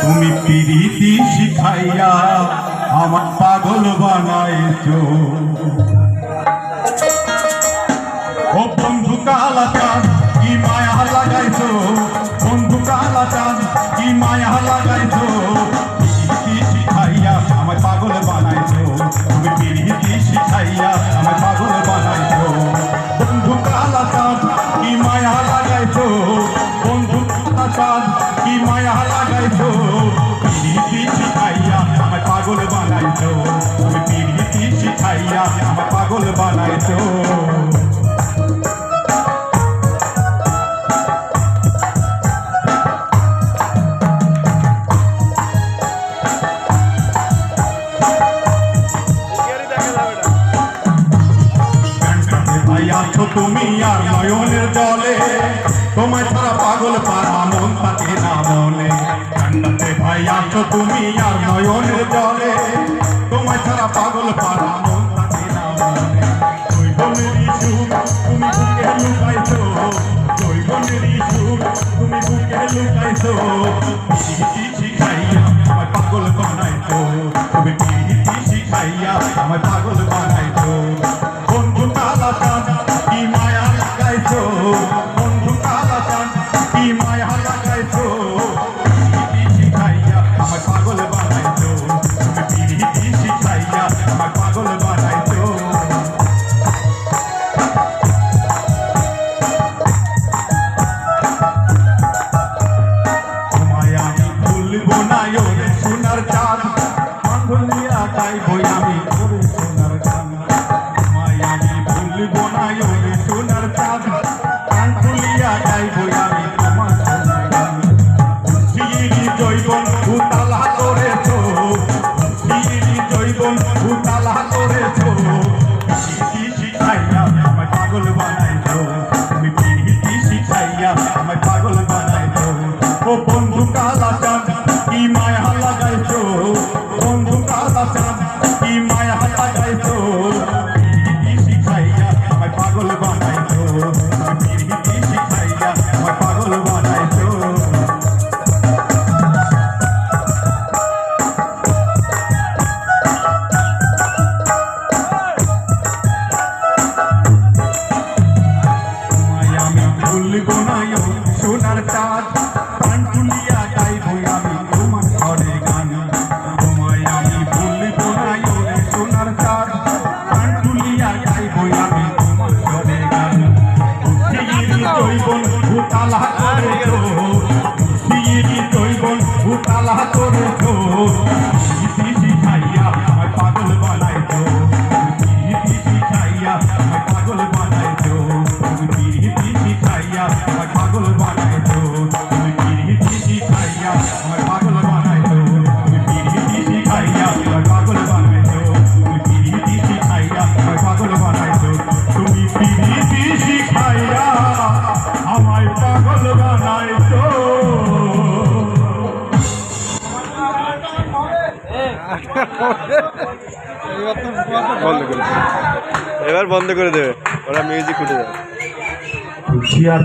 তুমি প্রীতি শিখাইয়া আমার পাগল বানাইছো। ও বন্ধু কালা চাঁদ কি মায়া লাগাইছো, বন্ধু কালা চাঁদ কি মায়া লাগাইছো। প্রীতি শিখাইয়া আমার পাগল বানাইছো, তুমি প্রীতি শিখাইয়া আমার পাগল বানাইছো। বন্ধু কালা চাঁদ কি মায়া লাগাইছো, বন্ধু কালা চাঁদ কি মায়া লাগাইছো। প্রীতি শিখাইয়া আমার পাগল বানাইছো, তুমি প্রীতি শিখাইয়া আমার পাগল বানাইছো। তুমি আর নয়নের জলে, তোমায় ছাড়া পাগল পারা মন থাকে না মনে। ঠান্ডাতে ভাই আছো তুমি আর নয়নের জলে, তোমায় ছাড়া পাগল পারা মন থাকে না মনে। জৈবনেরই সুখ তুমি বুকে লুকাইছো, জৈবনেরই সুখ তুমি বুকে লুকাইছো। প্রীতি শিখাইয়া আমার পাগল বানাইছো, তুমি প্রীতি শিখাইয়া আমার পাগল বানাইছো। বন্ধু কালা চাঁদ কি মায়া লাগাইছো, বন্ধু কালা চাঁদ কি মায়া লাগাইছো। প্রীতি শিখাইয়া আমার পাগল বানাইছো, তুমি প্রীতি শিখাইয়া আমার পাগল বানাইছো। তোমায় আমি ভুলবো না ওরে সোনার চাঁদ, বাঁধলিয়া গাইবো আমি ওরে সোনার গান। তোমায় আমি ভুলবো না ওরে সোনার চাঁদ, বাঁধলিয়া গাইবো আমি তোমার সোনার গান। শিরি জৈবন ভূতালা করেছো, শিরি জৈবন ভূতালা করেছো। প্রীতি শিখাইয়া আমায় পাগল বানাইছো, তুমি প্রীতি শিখাইয়া আমায় পাগল বানাইছো। ও বন্ধু কালা চাঁদ কি মায়া লাগাইছো, বন্ধু কালা চাঁদ কি মায়া লাগাইছো। প্রীতি শিখাইয়া আমায় পাগল বানাইছো, তুমি প্রীতি শিখাইয়া আমায় পাগল বানাইছো। তোমায় আমি ভুলবো না সোনার চাঁদ, প্রাণ তুলিয়া গাইবো আমি তোমার ঘরে গান। তোমায় আমি ভুলবো না সোনার চাঁদ, প্রাণ তুলিয়া গাইবো আমি তোমার ঘরে গান। শিরি জৈবন ভূতালা করেছো, শিরি জৈবন ভূতালা করেছো। প্রীতি শিখাইয়া আমায় পাগল বানাইছো, প্রীতি শিখাইয়া আমায় পাগল বানাইছো। তুমি প্রীতি শিখাইয়া আমায় পাগল বানাইছো, তুমি প্রীতি শিখাইয়া আমায় পাগল বানাইছো। তুমি প্রীতি শিখাইয়া আমায় পাগল বানাইছো, তুমি প্রীতি শিখাইয়া আমায় পাগল বানাইছো। তুমি প্রীতি শিখাইয়া আমায় পাগল বানাইছো। এবার বন্ধ করে দেবে, ওরা মিউজিক উঠে যাবে। হুঁশিয়ার